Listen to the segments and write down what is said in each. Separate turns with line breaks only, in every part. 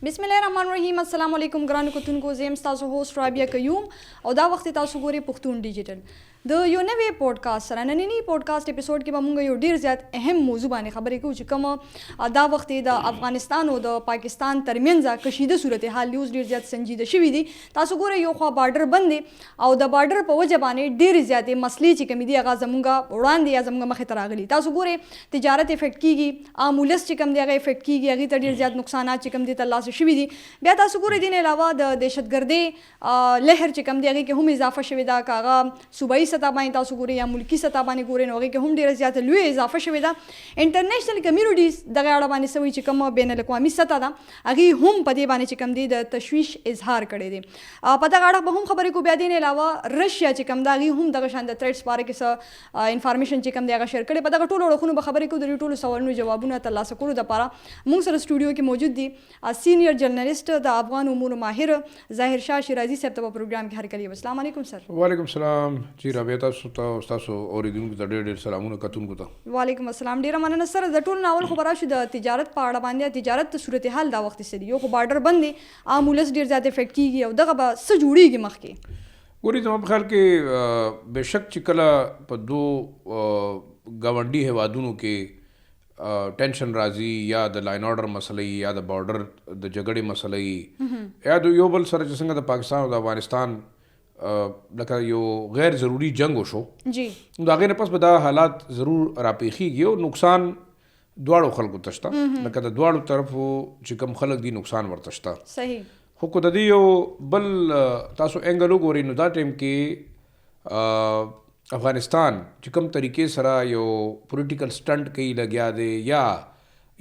बिस्मिल्लाहिर्रहमानिर्रहीम अस्सलाम वालेकुम ګرانو کتونکو زم تاسو هوست رابعه قیوم او دا وخت تاسو ګوري پښتون ډیجیټل د یو نوې پودکاسټ سره نننی پودکاسټ اپیسوډ کې به مونږ یو ډیر زیات اهم موضوع باندې خبرې کوو چې کوم دا وخت د افغانستان او د پاکستان ترمنځ کشیده صورتحال نیوز ډیر زیات سنجیده شوې دي. تاسو ګورئ یو خوا بارډر بند او د بارډر په وجه باندې ډیر زیات مسلې چې کوم دي هغه زمونږ وړاندې یا زمونږ مخې ته راغلي. تاسو ګورئ تجارت افیکټ کیږي، عامولس چې کوم دی هغه افیکټ کیږي، هغه ته ډیر زیات نقصانات چې کوم دي ترلاسه شوي دي. بیا تاسو ګورئ دین علاوه د دهشتګردۍ لهر چې کوم دی هغه کې هم اضافه شوې ده، کاغه صوبایي سطح باندې تاسو ګورئ یا ملکی سطح باندې ګورئ نو هغه کې هم ډیره زیاته لوی اضافه شوې ده. انټرنیشنل کمیونټیز دغه اړه باندې سوي چې کوم بین الاقوامي سطح ده هغه هم په دې باندې چې کوم دی د تشویش اظهار کړی دی. په دغه اړه به هم خبرې کوو. بیا دین علاوه رشیا چې کوم دا هغه هم دغه شان د تھریټس باره کې څه انفارمیشن چې کوم دی هغه شیر کړي. په دغه ټولو اړخونو به خبرې کوو. د ټولو سوالونو جوابونه ترلاسه کولو لپاره موږ سره سټوډیو کې موجود دي سینیئر جرنالست د افغان امور ماهر ظاهر شاه شیرازي صاحب په پروګرام کې هرکلی. السلام علیکم سر.
وعلیکم السلام. جی رابعه تاسو ته تاسو اوریدونکو ته ډېر سلامونه کتونکو ته.
وعلیکم السلام. ډیره مننه سر. د ټول ناول خبره شو د تجارت په اړه باندې. تجارت صورتحال دا وخت سره یو خو بارډر بندي عامولس ډیر زیات افیکټ کیږي او دغه به څه جوړیږي مخکې.
ګوري زما په خیال کې بشک چې کله په دو ګاونډي هیوادونو کې ټینشن راځي یا د لاین آرډر مسلې یا د بارډر د جګړې مسلې یا د یو بل سره چې څنګه د پاکستان او د افغانستان لکه یو غیر ضروری جنگ وشو
جی
نو د هغې نه پس به دا حالات ضرور راپېښېږي او نقصان دواړو خلکو ته شته. لکه د دواړو طرفو چې کوم خلک دي نقصان ورته شته.
صحیح.
خو که د دې یو بل تاسو انګل وګورئ نو دا ټایم کې افغانستان چې کوم طریقې سره یو پولیټیکل سټنټ کوي لګیا دی یا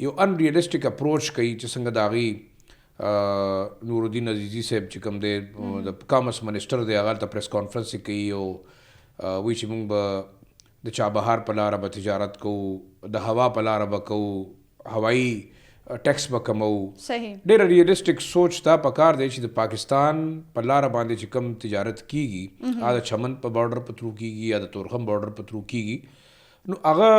یو ان ریئلسټک اپروچ کوي چې څنګه د هغې نور الدین عزیزي صاحب چې کوم دی د کامرس منسټر دی هغه هلته پریس کانفرنس یې کوي او وایي چې موږ به د چابهار په لاره به تجارت کوو، د هوا په لاره به کوو، هوایي ټیکس به کمو.
صحیح.
ډېره ریئلسټک سوچ دا پکار دی چې د پاکستان په لاره باندې چې کوم تجارت کیږي یا د چمن په بارډر په تھرو کیږي یا د تورخم بارډر په تھرو کیږي نو هغه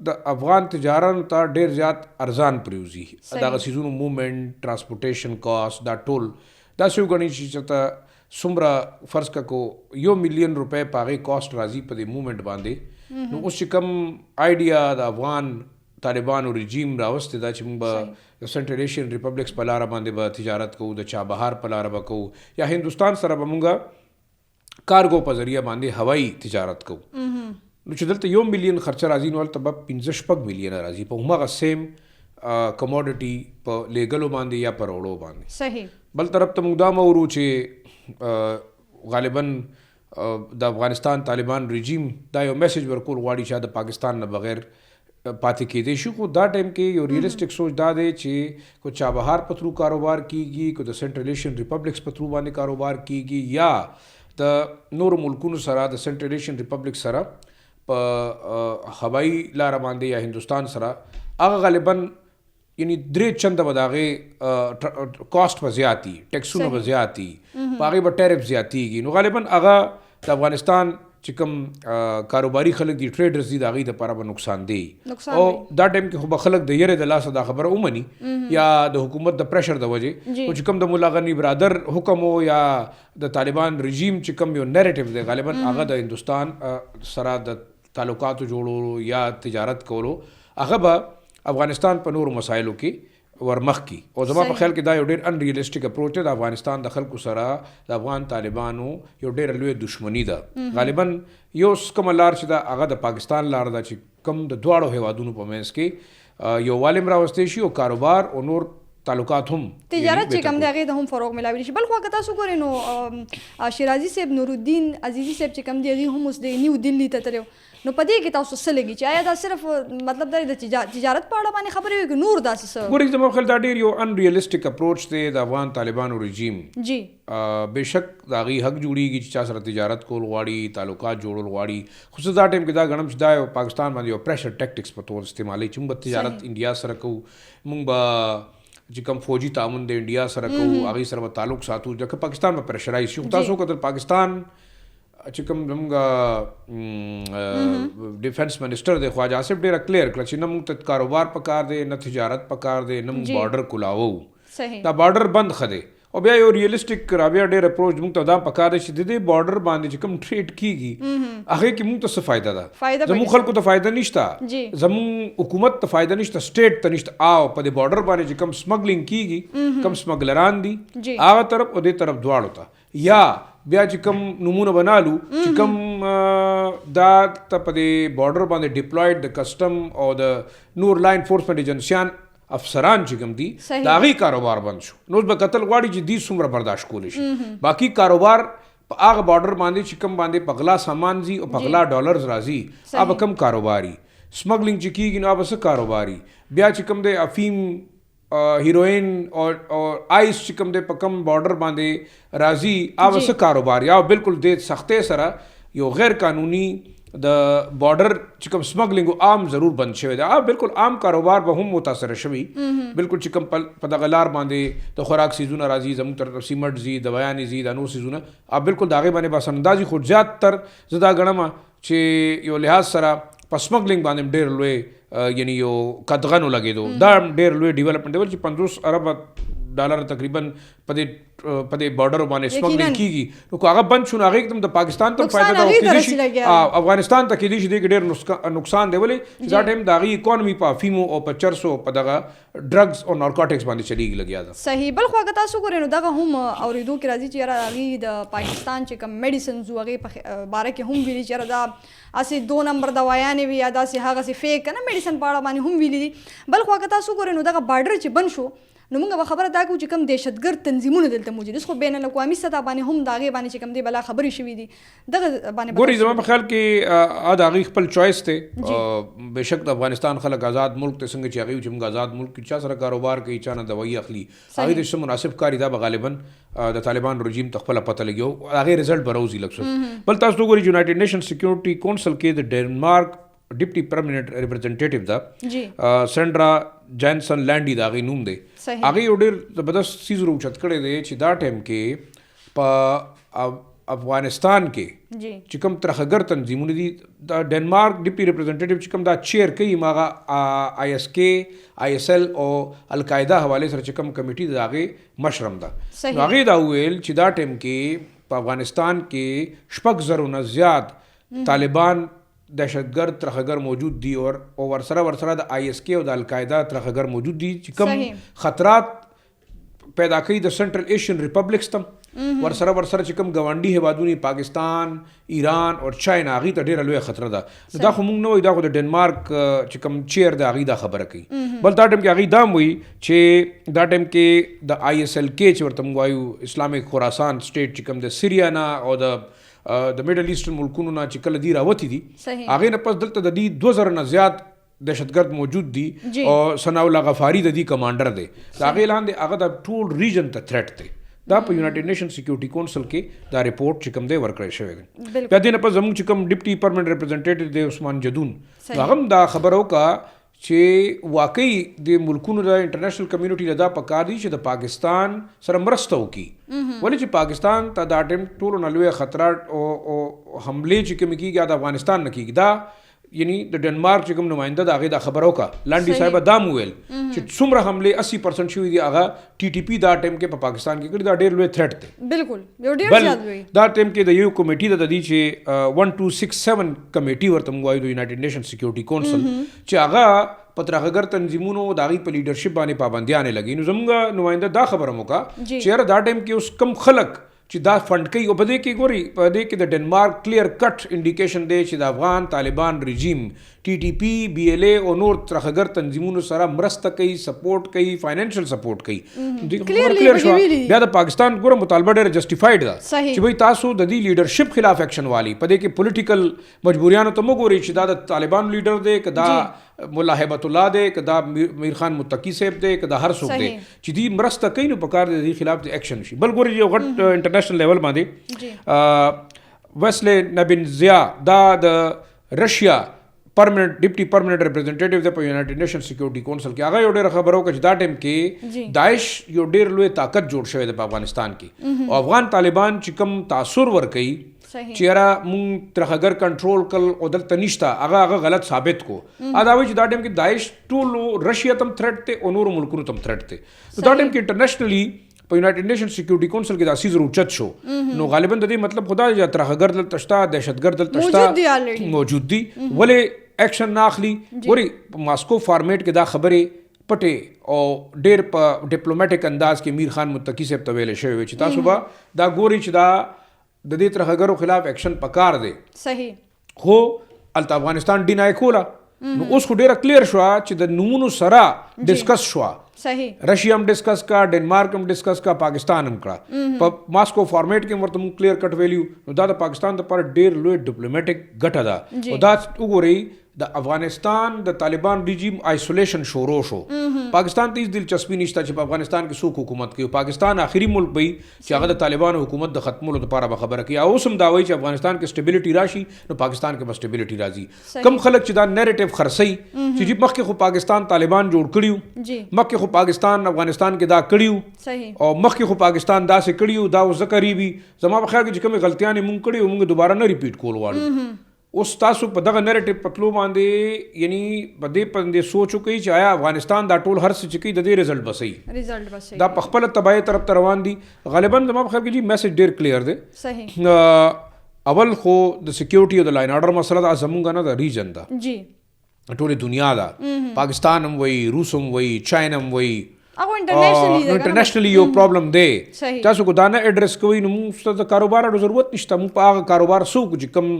د افغان تجارت ته ډېر زیات ارزان پریوزي. دغه سیزونو موومنټ، ټرانسپورټیشن کاسټ دا ټول داسې وګڼي چې ته څومره فرض کړه کو 1 ملین روپۍ په هغې کاسټ راځي په دې موومنټ باندې نو اوس چې کوم آیډیا د افغان طالبانو رژیم راوستی دا چې موږ به د سنټرل ایشین ریپبلکس په لاره باندې به تجارت کوو، د چابهار په لاره به کوو یا هندوستان سره به موږ کارګو په ذریعه باندې هوایي تجارت کوو نو چې دلته 1 ملین خرچه راځي نو هلته به 15-16 ملیونه راځي په هماغه سیم کموډټي په لیګلو باندې یا په روړو باندې.
صحیح.
بل طرف ته موږ دا مورو چې غالبا د افغانستان طالبان رژیم دا یو میسج ورکول غواړي چې د پاکستان نه بغیر پاتې کېدی شي. خو دا ټایم کې یو ریئلسټک سوچ دا دی چې کو چابهار په تھرو کاروبار کیږي، کو د سنټرل ایشین ریپبلکس په تھرو باندې کاروبار کیږي یا د نورو ملکونو سره د سنټرل ایشین ریپبلک سره په هوایي لاره باندې یا هندوستان سره هغه غالبا یعنی 3 چنده به د هغې کاسټ به زیات وي، ټیکسونه به زیات وي، په هغې به ټیرف زیاتېږي نو غالبا هغه د افغانستان چې کوم کاروباري خلک دي ټریډرز دي د هغې دپاره به نقصان دی. او دا ټایم کې خو به خلک د یرې د لاسه دا خبره ومني یا د حکومت د پریشر د وجې او چې کوم د ملا غني برادر حکم و یا د طالبان رژیم چې کوم یو نیریټیو دی غالبا هغه د هندوستان سره د تعلقاتو جوړولو یا تجارت کولو هغه به افغانستان په نورو مسایلو کې ورمخ کی. او زما په خیال کې دا یو ډېر ان ریئلسټک اپروچ دی. د افغانستان د خلکو سره د افغان طالبانو یو ډېره لویه دشمني ده. غالبا یو کومه لار چې ده هغه د پاکستان لار ده چې کوم د دواړو هیوادونو په منځ کې یووالی هم راوستی شي او کاروبار او نور تعلقات هم
تجارت چې کوم دی هغې ته هم فروغ ملاوي شي. بل خوا که تاسو ګورئ نو شیرازي صاحب نور الدین عزیزي صاحب چې کوم دی هغې هم اوس د نیو دلي ته تللی نو په دې کې تاسو څه لګي چې آیا دا صرف مطلب دا د تجارت په اړه باندې خبرې وي که نور داسې څه؟
ګورئ زما په خیال دا ډېر یو ان ریئلسټک اپروچ دی د افغان طالبانو رژیم.
جی
بېشک د هغې حق جوړېږي چې چا سره تجارت کول غواړي، تعلقات جوړول غواړي. خو زه دا ټایم کې دا ګڼم چې دا یو پاکستان باندې یو پریشر ټیکټکس په تور استعمالوي چې موږ به تجارت انډیا سره کوو، موږ به چې کوم فوجي تعاون د انډیا سره کوو هغې سره به تعلق ساتو ځکه پاکستان به پریشرایز شي. خو تاسو وکتل پاکستان چې کوم زموږ ډیفنس منسټر دی خواجه آصف ډېره کلیر کړه چې نه موږ ته کاروبار پکار دی، نه تجارت پکار دی، نه موږ بارډر کولاوو.
صحیح
دا بارډر بند خده او بیا یو ریالستیک را بیا ډېر اپروچ موږ ته دا پکار دی چې د دې بارډر باندې چې کوم ټریډ کیږي هغه کې موږ ته څه فائدہ ده زموږ خلکو ته فائدہ نشته زموږ حکومت ته فائدہ نشته سټیټ ته نشته او په دې بارډر باندې چې کوم سمګلینګ کیږي کوم سمګلران دي هغه طرف او دې طرف دواړو ته یا بیا چې کوم نمونه بنالو چې کوم دا ته په دې بارډر باندې ډیپلویډ د کسٹم او د نور لا انفورسمنٹ ایجنسیان افسران چې کوم دي دا غي کاروبار بند شو نو به قتل غواړي چې دې څومره برداشت کولی شي باقي کاروبار په هغه بارډر باندې چې کوم باندې پغلا سامان زی او پغلا ډالرز راځي اب کم کاروباري سمګلینګ چې کیږي نو اب څه کاروباري بیا چې کوم د افیم هیروین او آیس چې کوم د په کم بارډر باندې راځي اب څه کاروبار یا بالکل د سختۍ سره یو غیر قانوني د بارډر چې کوم سمګلینګ عام ضرور بند شوی دی بالکل عام کاروبار به هم متاثر شوی بالکل چې کوم په دغه لار باندې د خوراک سیزونه راځي زموږ تر سیمټ زی دویانې زی د نور سیزونه بالکل د هغې باندې بس اندازي خو زیات تر زه دا ګڼم چې یو لحاظ سره په سمګلینګ باندې ډېر لوی یعنی یو قدغن لګېدو دا ډېر لوی ډیولپمنټ دی چې 50 ارب ډالر تقریبا په دې بارډر باندې سمګلینګ کیږي نو هغه بند شو هغه एकदम د پاکستان ته فائدہ دا کیږي شي افغانستان ته کېدی شي د ډېر نقصان دی ولې دا ټیم د هغې اکانومي په افیمو او په چرسو په دغه ډرګز او نارکوټکس باندې چلیږي لګیا ده
صحیح بل خو اگه تاسو ګورئ نو دغه هم اورېدو کې راځي چې یاره هغې د پاکستان چې کوم میډیسنز و هغې په باره کې هم ویلي چې یاره دا هسې 2 نمبر دوايانې وي یا داسې هغسې فیک نه میډیسن په اړه باندې هم ویلي دي بل خو اگه تاسو ګورئ نو دغه بارډر چې بند شو نو موږ به خبره دا کوو چې کوم دهشتګرد تنظیمونه دلته موجود دي خو بین الاقوامي سطح باندې هم د هغې باندې چې کوم دی بلا خبرې شوي دي دغه باندې
ګورې زما په خیال کې د هغې خپل چوایس دی بېشک د افغانستان خلک آزاد ملک ته څنګه چې هغې چې موږ آزاد ملک کې چا سره کاروبار کوي چا نه دوایي اخلي هغې ته څه مناسب کاري دا به غالبا د طالبان رژیم ته خپله پته لګي هغې رزلټ به راوځي لږ څه بل تاسو وګورئ یونایټډ نیشن سیکیورټي کونسل کې د ډنمارک ډیپټي پرمننٹ ریپرزنټیټیو ده سینډرا جانسن لانډي د هغې نوم دی هغې یو ډېر زبردست څیز راوچت کړی دی چې دا ټایم کې په افغانستان کې چې کوم ترخګر تنظیمونه دي د ډنمارک ډیپټي ریپرزنټیټیو چې کوم دا چیر کوي هغه آی اس کې آی اس ایل او القاعده حوالې سره چې کوم کمیټي د هغې مشرم ده نو هغې دا وویل چې دا ټایم کې په افغانستان کې 6,000 زیات طالبان دهشتګرد ترخګر موجود دي او ورسره د آی اس کې او د القاعده ترخګر موجود دي چې کوم خطرات پیدا کوي د سنټرل ایشین ریپبلکس تم ورسره چې کوم ګاونډي هیوادونه پاکستان ایران او چاینا هغې ته ډېره لویه خطره ده دا خو موږ نه وایو دا خو د ډنمارک چې کوم چیر د هغې دا خبره کوي بل دا ټایم کې هغې دا هم وایي چې دا ټایم کې د آی اس ایل کې چې ورته موږ وایو اسلامک خراسان سټیټ چې کوم د سیریا نه او د میډل ایسټرن ملکونو نه چې کله دی راوتي دي هغې نه پس دلته د دې 2,000 نه زیات دهشتګرد موجود دي او ثناء الله غفاري د دې کمانډر دی د هغې لاندې هغه د ټول ریجن ته تھریټ دی دا په یونایټډ نیشن سیکیورټي کونسل کې دا رپورټ چې کوم دی ورکړی شوی دی بیا دې نه پس زموږ چې کوم ډپټي پرمننټ ریپرزنټیټیو دی عثمان جدون هغه هم دا خبره وکړه چې واقعي د ملکونو د انټرنیشنل کمیونټي له دا پکار دي چې د پاکستان سره مرسته وکړي ولې چې پاکستان ته دا ټایم ټولو نه لویه خطرات او حملې چې کومې کېږي د افغانستان نه کېږي دا یعنی د ډنمارک چې کوم نماینده د هغې دا خبره وکړه لانډي صاحبه دا م وویل چې څومره حملې 80% شوي دي هغه ټي ټي پي دا ټایم کې په پاکستان کې کړي دا ډېر لوی تھریټ دی
بالکل یو ډېر زیات لوی
دا ټایم کې د یو کمیټي ده د دې چې 1267 کمیټي ورته موږ وایو د یونایټډ نیشن سیکیورټي کونسل چې هغه په ترخګر تنظیمونو د هغې په لیډرشپ باندې پابندیانې لګي نو زموږ نماینده دا خبره م وکړه چې یاره دا ټایم کې اوس کم خلک چې دا فنډ کوي او په دې کې ګوري په دې کې د ډنمارک کلیر کټ انډیکیشن دی چې د افغان طالبان رژیم ټي ټي پي بي ایل اے او نور ترخګر تنظیمونو سره مرسته کوي سپورټ کوي فاینانشل سپورټ کوي کلیر شو بیا د پاکستان ګوره مطالبه ډېره جسټیفاید ده چې بھائی تاسو د دې لیډرشپ خلاف ایکشن والی په دې کې پولیټیکل مجبوریانو ته مو ګوري چې دا د طالبان لیډر دی که دا ملا هیبت الله دی که دا میر خان متقی صاحب دی که دا هر څوک دی چې دوی مرسته کوي نو په کار د دې خلاف د ایکشن شي بل ګورې یو غټ انټرنیشنل لیول باندې ویسلې نبنزیا دا د رشیا پرمننٹ ډپټي پرمننٹ ریپرزنټیټیو دی په یونایټډ نیشن سیکیورټي کونسل کې هغه یو ډېره خبره وکړه چې دا ټایم کې داعش یو ډېر لوی طاقت جوړ شوی دی په افغانستان کې او افغان طالبان چې کوم تاثر ورکوي
صحیح
چې را مونږ ترهګر کنټرول کل او دلته نشته هغه غلط ثابت کو دا وایي چې دا ټیم کې داعش ټول رشیا تم تھریټ ته او نور ملکونو تم تھریټ ته دا ټیم کې انټرنیشنلی په یونایټډ نیشن سکیورټي کونسل کې دا سیز اوچت شو نو غالبا د دې مطلب خدا چې ترهګر دلته شته دهشتګرد دلته شته موجود دي ولې ایکشن نه اخلي وري ماسکو فارمیټ کې دا خبره پټه او ډېر په ډیپلوماټیک انداز کې میر خان متقی صاحب ته ویل شوی چې تاسو به دا ګوري چې دا د دې ترهګرو خلاف ایکشن پکار دی
صحیح
خو الته افغانستان ډینای کولا نو اوس خو ډېر کلیر شو چې د نمونو سره ډیسکس شو
صحیح
رشیا هم ډیسکس کا ډنمارک هم ډیسکس کا پاکستان هم کړه په ماسکو فارمیټ کې ورته مون کلیر کټ ویلیو نو دا د پاکستان د پر ډېر لوی ډیپلوماټیک ګټه ده او دا وګورئ د افغانستان د طالبان ریجیم آیسولیشن شروع شو پاکستان ته هیڅ دلچسپي نشته چې په افغانستان کې څوک حکومت کوي پاکستان آخري ملک وي چې هغه د طالبانو حکومت د ختمولو لپاره به خبره کوي او سم دا وایي چې افغانستان کې سټیبিলিټي راشي نو پاکستان کې به سټیبিলিټي راځي کم خلک چې دا نریټیو خرسي چې جی مخکې خو پاکستان طالبان جوړ کړیو مخکې خو پاکستان افغانستان کې دا کړیو
صحیح
او مخکې خو پاکستان دا سه کړیو دا ذکرې وي زما په خیال کې چې کومه غلطیاں مونږ کړیو مونږ دوباره نه ریپیټ کول غواړو اوس تاسو په دغه نریټیو پتلو باندې یعنی په دې سوچو کوي چې آیا افغانستان دا ټول هر څه چې کوي د دې رزلټ بسي دا په خپل تبعی طرف ته روان دي غالبا زما په خیال کې جی میسج ډیر کلیر دی
صحیح
اول خو د سکیورټي او د لاین آرډر مسله دا زمونږ نه د ریجن دا
جی
ټولې دنیا دا پاکستان هم وایي روس هم وایي چاینا هم وایي
انټرنیشنلی
یو پرابلم دی تاسو کو دا نه ایډریس کوئ نو موږ ته کاروبار ضرورت نشته موږ په هغه کاروبار څوک چې کم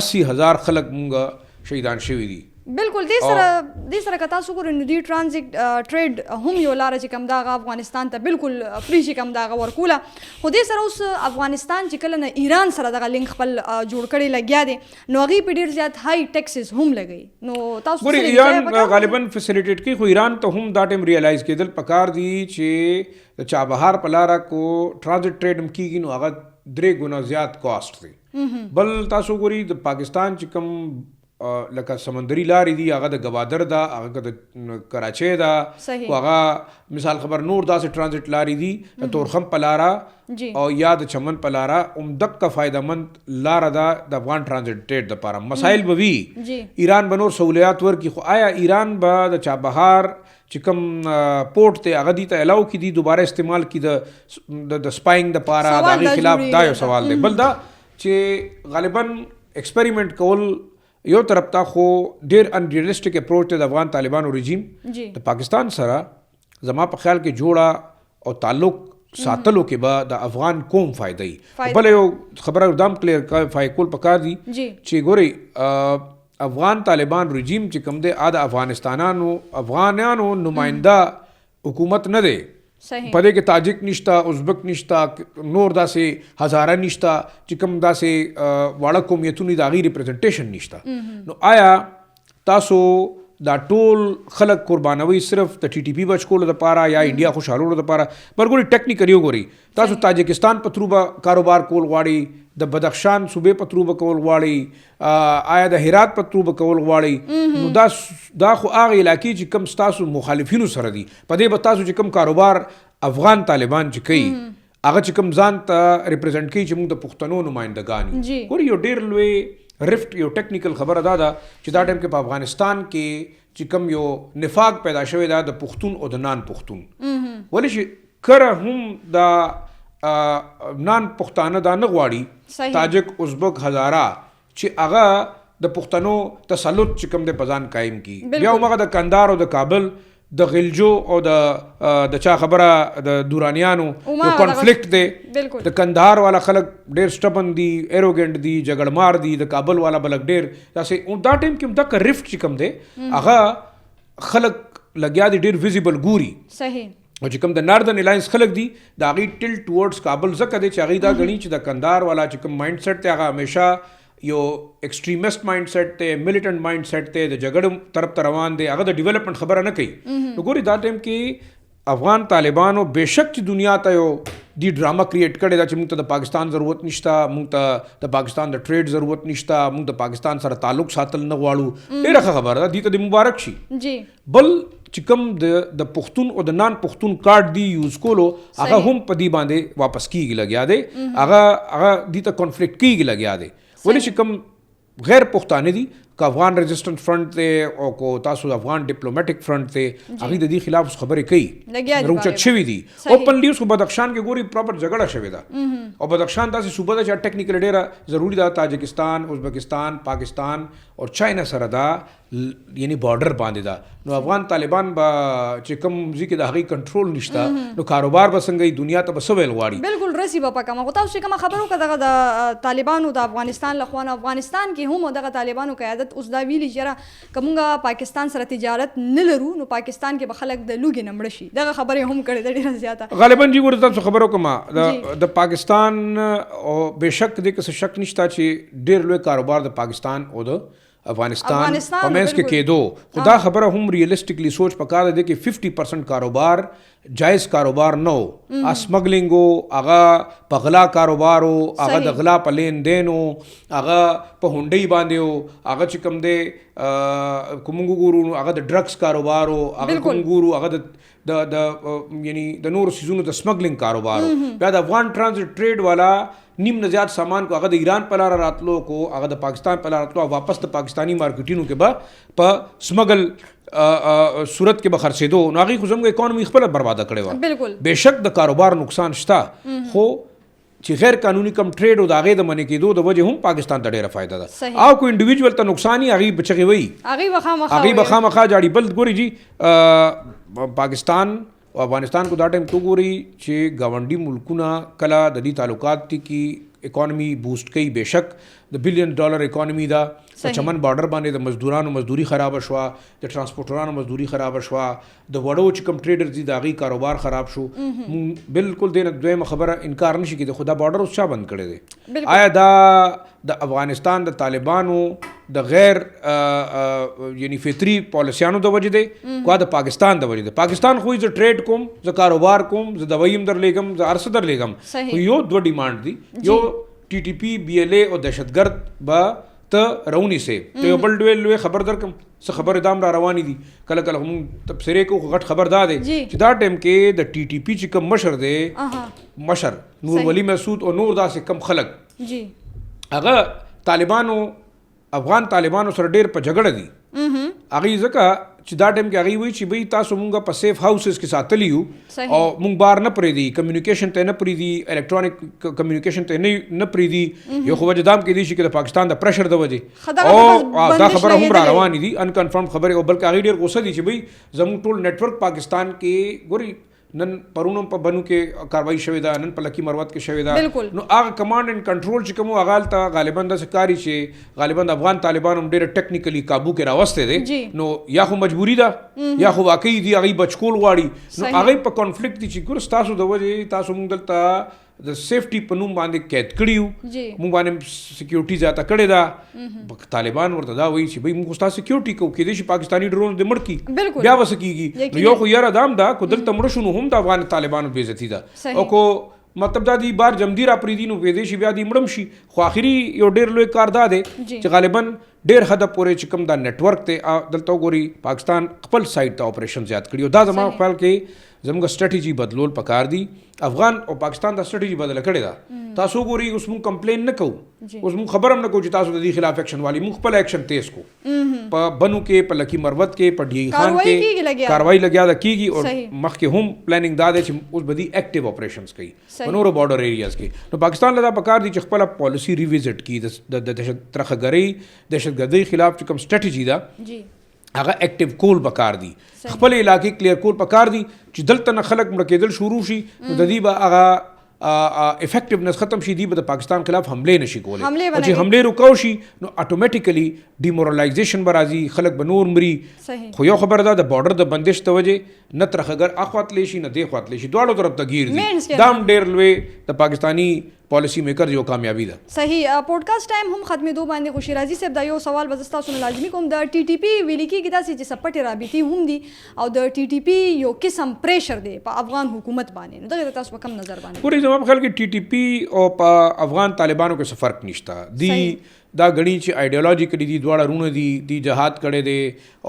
80,000 خلک موږ شهیدان شوي دي
بالکل دې سره که تاسو ګورئ نو دې ټرانزیټ ټریډ هم یو لاره چې کوم دا افغانستان ته بالکل فری شي کوم دا ورکوله خو دې سره اوس افغانستان چې کله نه ایران سره دغه لینک خپل جوړ کړي لګیا دي نو هغې په ډېر زیات هائی ټیکسز هم لګوي نو تاسو
ګورئ ایران غالبا فیسیلیټیټ کوي خو ایران ته هم دا ټایم ریالایز کېدل پکار دي چې د چابهار په لاره کو ټرانزیټ ټریډ هم کېږي نو هغه 3 ګنا زیات کاسټ دی بل تاسو ګورئ د پاکستان چې کوم لکه سمندري لارې دي هغه د گوادر دا هغه د کراچۍ دا خو هغه مثال خبر نور داسې ټرانزیټ لارې دي د تورخم په لاره او یا د چمن په لاره عمدک فایده مند لاره دا د افغان ټرانزیټ ټریډ دپاره مسایل به وي ایران به نور سہولیات ورکړي خو آیا ایران به د چابهار چې کوم پورټ ته هغه دي ته الاو کړي دي دوباره استعمال کړي د سپاینګ دپاره د هغې خلاف دا یو سوال دی بل دا چې غالبا ایکسپریمنٹ کول یو طرف ته خو ډیر انریلسټک اپروچ ته د افغان طالبانو رژیم د پاکستان سره زما په خیال کې جوړه او تعلق ساتلو کې به د افغان قوم فائدې بل یو خبره دام کلیر کول پکار دي چې ګوري افغان طالبان رژیم چې کوم دی د افغانانو نماینده حکومت نه دی په دې کې تاجک نشته ازبک نشته نور داسې هزاره نشته چې کوم داسې واړه قومیتونو د هغې ریپرزنټیشن نشته نو آیا تاسو دا ټول خلک قربانوي صرف د ټي ټي پي بچ کولو دپاره یا انډیا خوشحالولو دپاره بل ګورئ ټیکنیکل یو ګورئ تاسو تاجکستان په تھرو به کاروبار کول غواړئ د بدخشان صوبې په تھرو به کول غواړئ آیا د هرات په تھرو به کول غواړئ نو دا خو هغه علاقې چې کم ستاسو مخالفینو سره دي په دې به تاسو چې کم کاروبار افغان طالبان چې کوي هغه چې کم ځان ته ریپرزنټ کوي چې موږ د پښتنو نمایندګان یو ګورئ یو ډېر لوی رفت یو ټیکنیکل خبره دا ده چې دا ټایم کې په افغانستان کې چې کم یو نفاق پیدا شوی دا د پښتون او د نان پښتون ولې چې کره هم دا نان پښتانه دا نه غواړي تاجک ازبک هزاره چې هغه د پښتنو تسلط چې کوم د پزان قائم کی بیا هغه د کندهار او د کابل د غلجو او د چا خبره د دورانیانو یو کانفلیکټ دی د کندهار والا خلک ډیر سټبن دي ایروګنټ دي جګړمار دي د کابل والا بلک ډیر داسې دا ټایم کې دغه رفت چې کوم دی هغه خلک لګیا دي ډیر ویزیبل ګوري صحیح او چې کوم د ناردن الائنس خلک دي د هغې ټل ټورډز کابل ځکه دی چې هغې دا ګڼي چې د کندهار والا چې کوم مایند سیټ دی هغه همیشه یو ایکسټریمسټ مایند سیټ دی میلیټنټ مایند سیټ دی د جګړې طرف ته روان دی هغه د ډیولپمنټ خبره نه کوي نو ګوري دا ټایم کې افغان طالبانو بېشک چې دنیا ته یو دی ډرامه کریټ کړې ده چې موږ ته د پاکستان ضرورت نشته موږ ته د پاکستان د ټریډ ضرورت نشته موږ د پاکستان سره تعلق ساتل نه غواړو ډېره ښه خبره ده دې ته د مبارک شي بل چې کوم د پښتون او د نان پښتون کارت دی یوز کولو هغه هم په دې باندې واپس کیږي لګیا دی هغه دې ته کنفلیکټ کیږي لګیا دی ولې چې کوم غیر پښتانه دي که افغان ريزिस्टेंट فرنٹ ته او کو تاسو افغان ډیپلوماټیک فرنٹ ته هغه د دې خلاف خبرې کوي روچت شوی دي اوپنلی اوس بدخشان کې ګوري پراپر جګړه شوی ده او بدخشان داسې صوبه ده چې ټیکنیکل ډیره ضروری ده تاجکستان ازبکستان پاکستان او چاینا سره دا یعنی بارډر باندې ده نو افغان طالبان با چې کوم ځکه د هغه کنټرول نشته نو کاروبار به څنګه دنیا ته بسویل غواړي
بالکل رسی په کومه غو تاسو کوم خبرو کده د طالبانو د افغانستان لخوانه افغانستان کې هم دغه طالبانو قیادت اوس دا ویلي چې کومه پاکستان سره تجارت نه لرو نو پاکستان کې به خلک د لوګي نمړ شي دغه خبره هم کړې ده ډیره زیاته
غالبا جی ورته تاسو خبرو کومه د پاکستان او بشک د څه شک نشته چې ډیر لوی کاروبار د پاکستان او د افغانستان په منځ کې کېدو خدا خبره هم ریئلسټیکلی سوچ پکاره ده کې 50% کاروبار جائز کاروبار نو اسمگلینګو هغه په غلا کاروبارو هغه د غلا په لین دینو هغه په هونډي باندې هغه چې کوم دی کومګو ګورو هغه د ډرګز کاروبارو هغه کومګورو هغه د یعنی د نور سيزونو د سمگلینګ کاروبارو بیا د افغان ترانزیت ټریډ والا نیم نه زیات سامان کو هغه د ایران په لار راتلو کو هغه د پاکستان په لار راتلو واپس د پاکستانی مارکیټینو کې به په سمگل صورت کې به خرڅېدو نو هغه خو زموږ اکانومي خپل برباده کړې و
بالکل
بهشک د کاروبار نقصان شته خو چې غیر قانوني کم ټریډ او د هغې د منې کېدو د وجې هم پاکستان ته ډېره فایده ده او کو انډیویجول ته نقصان یې هغې بچغې وي هغې به خامخا جاړي بل ګوري جي پاکستان او افغانستان کو دا ټایم تو ګوري چې ګاونډي ملکونه کله د دې تعلقات دي کې اکانومي بوسټ کوي بهشک د $1 بلین اکانومي دا په چمن بارډر باندې د مزدورانو مزدوري خراب شوه د ترانسپورټرانو مزدوري خراب شوه د وړو چې کوم ټریډر دي د هغې کاروبار خراب شو بالکل دې نه دویمه خبره انکار نشي کېدی خو دا بارډر اوس چا بند کړی دی آیا دا د افغانستان د طالبانو د غیر یعنی فطري پالیسیانو د وجې دی کو د پاکستان د وجې دی پاکستان خو زه ټریډ کوم زه کاروبار کوم زه دویم در لیږم زه هر څه در لیږم خو یو دوه ډیمانډ دي یو ټي ټي پی بی ایل اے او دهشتګرد به ته رونی سي ته یو بل ډویل خبر درکم څه خبر دام را رواني دي کله کله هم تبصره کو غټ خبر دا دی چې دا ټیم کې د ټي ټي پی چې کوم مشر دی مشر نور ولی مسعود او نور داسې کم خلک
جی
هغه طالبانو افغان طالبانو سره ډېر په جګړه دي هغې ځکه چې دا ټایم کې هغې وایي چې بھئی تاسو مونږ په سیف هاوسز کې ساتلی یو او مونږ بار نه پرېږدي کمیونیکیشن ته نه پرېږدي الکترونیک کمیونیکیشن ته نه پرېږدي یو خو وجه دا هم کېدی شي چې د پاکستان د پریشر د وجې او دا خبره هم را روانې دي انکنفرم خبرې او بلکې هغې ډېر غوسه دي چې بھئی زموږ ټول نیټورک پاکستان کې ګوري نن پرونم په بنو کې کاروایی شوې ده نن په لکی مروت کې شوې ده نو هغه کمانډ اینډ کنټرول چې کوم هغه هلته غالبا داسې کاري چې غالبا د افغان طالبان هم ډېره ټیکنیکلی کابو کې راوستی دی نو یا خو مجبوري ده یا خو واقعي دي هغې بچکول غواړي نو هغې په کنفلیکټ دي چې ګور ستاسو د وجې تاسو موږ دلته د سیفټي په نوم باندې قید کړي یو موږ باندې سکیورټي زیاته کړې ده طالبان ورته دا وایي چې بھئی موږ ستا سکیورټي کوو کېدای شي پاکستاني ډرون دې مړ کړي بیا به څه کېږي نو یو خو یاره دام ده کو دلته مړه شو نو هم د افغان طالبانو بې عزتي ده او کو مطلب دا دی بار جمدی را پرېږدي نو کېدای شي بیا دې مړم شي خو آخري یو ډېر لوی کار دا دی چې غالبا ډېر حده پورې چې کوم دا نیټورک دی دلته وګوري پاکستان خپل سایډ ته اپریشن زیات کړي او دا زما په خیال کې زموږ سټریټیجي بدلول پکار دي افغان او پاکستان دا سټریټیجي بدله کړې ده تاسو ګوري اوس موږ کمپلین نه کوو اوس موږ خبر هم نه کوو چې تاسو د دې خلاف ایکشن والی موږ خپل ایکشن تیز کو په بنو کې په لکی مروت کې په ډی خان کې کاروایی لګیا ده کیږي او مخکې هم پلانینګ دا دی چې اوس بدی ایکټیو اپریشنز کوي په نورو بارډر ایریاز کې نو پاکستان له دا پکار دي چې خپل پالیسی ریویزټ کړي د دهشتګردۍ خلاف چې کوم سټریټیجي ده هغه اکټیو کول پکار دي خپل علاقې کلیر کول پکار دي چې دلته نه خلک مړه کېدل شروع شي نو د دې به هغه افیکټیونس ختم شي دی به د پاکستان خلاف حمله نشي کولی او چې حمله رکاو شي نو اتوماتیکلی ډیمورالایزیشن به راځي خلک به نور مري خو یو خبره ده د بارډر د بندش ته وجې نه ترخګر اخواتلی شي نه دې خواتلی شي دواړو طرف ته ګیر دي دا هم ډېر لوی د پاکستانی پالیسی میکر یو کامیابی ده
صحیح پودکاسټ ټایم هم ختمېدو باندې خو شیرازي صاحب دا یو سوال به زه ستاسو نه لازمي کوم د ټي ټي پي ویلي کېږي داسې چې سپټې رابطې هم دي او د ټي ټي پي یو قسم پریشر دی په افغان حکومت باندې نو دغه تاسو په کوم نظر باندې
پورې زما په خیال کې ټي ټي پي او په افغان طالبانو کې څه فرق نشته دی دا غني چې ایډیالوژیکلی دي دواړه رونه دي جهاد کړي دي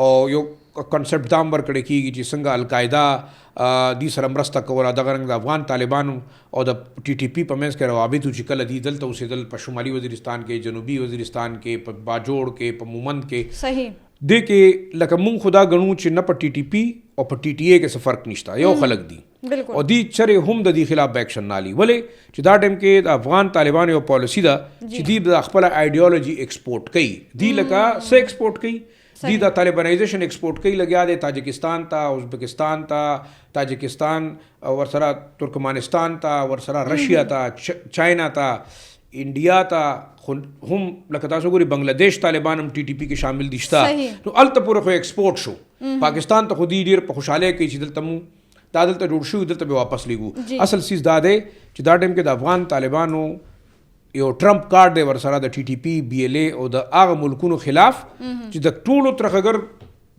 او یو کنسپټ دام ور کړي کیږي چې څنګه القاعده دی سره مرسته کوله دغه رنګ د افغان طالبانو او د ټي ټي پی په منځ کې روابط چې کله دي دلته اوسېدل په شمالي وزیرستان کې جنوبي وزیرستان کې په باجوړ کې په مومند کې
صحیح
دې کې لکه مونږ خدا غنو چې نه په ټي ټي پی او په ټي ټي اي کې څه فرق نشته یو خلک دي
بالکل
او دی چرې هم د دې خلاف ایکشن نالي ولې چې دا ټیم کې د افغان طالبانو یو پالیسی ده چې دی د خپل ایډیالوژي ایکسپورټ کوي دی لکه څه ایکسپورټ کوي دی د طالبانایزیشن ایکسپورټ کوي لګیا دی تاجکستان ته ازبکستان ته تاجکستان ورسره ترکمانستان ته ورسره رشیا ته چاینا ته انډیا ته هم لکه تاسو ګوري بنگلاديش طالبان هم ټي ټي پی کې شامل دي شته نو الته پورې خو ایکسپورټ شو پاکستان ته خو دی ډیر په خوشاله کې چې دلته مو دا دلته جوړ شو دلته به واپس لګو اصل سیس دا دی چې دا ټیم کې د افغان طالبانو یو ټرمپ کارت دی ورسره د ټي ټي پی بی ال اے او د هغه ملکونو خلاف چې د ټولو ترخګر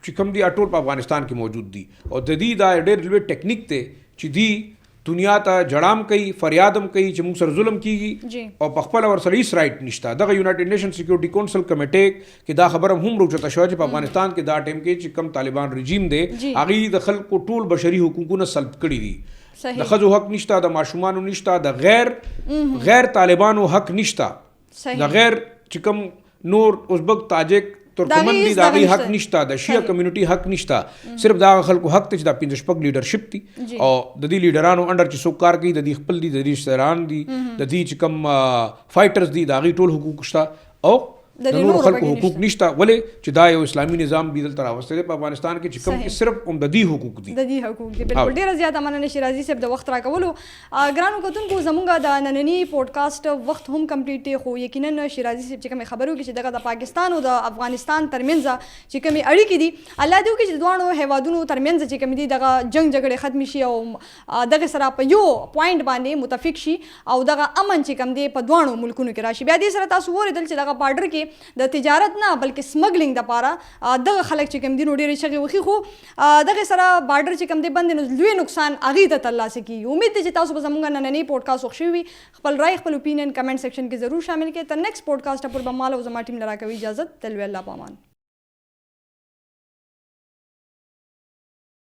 چې کوم دی ټول په افغانستان کې موجود دي او د دې دا ډېر لوی ټیکنیک دی چې دی دنیا ته جړام کوي فریادم کوي چې موږ سره ظلم کیږي او په خپل ورسره هیڅ رائټ نشته دغه یونایټډ نیشن سکیورټي کونسل کمیټې کې دا خبره هم روچته شو چې په افغانستان کې دا ټیم کې چې کم طالبان رژیم دی هغه د خلکو ټول بشري حقوقونه سلب کړي دي د ښځو حق نشته د ماشومانو نشته د غیر طالبانو حق نشته د غیر چې کم نور ازبک تاجک ترکمن دي دا غي حق نشته د شیعه کمیونټي حق نشته صرف دا خلکو حق ته چې دا 15 شپږ لیډرشپ دي او د دې لیډرانو انډر چې څوک کار کوي د دې خپل دي د دې سران دي د دې چې کم فایټرز دي دا غي ټول حقوق شته او د نور خلکو حقوق نشته ولې چې دا یو اسلامي نظام دی دلته راوستل په افغانستان کې چې کوم کې صرف د دې حقوق دي
د دې حقوق دي بالکل ډیر زیات مننه شیرازي صاحب د وخت راکولو ګرانو کتونکو زمونږه د نننی پودکاسټ وخت هم کمپلیټ دی خو یقینا شیرازي صاحب چې کوم خبرو کې چې دغه د پاکستان او د افغانستان ترمنځ چې کوم اړیکې دي الله دې وکړي چې دوه هیوادونو ترمنځ چې کوم دي دغه جنگ جګړه ختم شي او دغه سره په یو پوینټ باندې متفق شي او دغه امن چې کوم دی په دوه ملکونو کې راشي بیا دې سره تاسو وریدل چې دغه بارډر کې د تجارت نه بلکې سمګلینګ د پاره دغه خلک چې کوم دي نو ډېرې شغې وخی خو دغه سره بارډر چې کوم دی بند نو لوی نقصان اغه ته ترلاسه کی امید ده چې تاسو به زموږ نننی پودکاسټ خوښوي خپل رائے خپل اوپینین کمنټ سیکشن کې ضرور شامل کړئ تر نیکسټ پودکاسټ پر به مال او زما ټیم لرا کوي اجازه تل وی الله پامان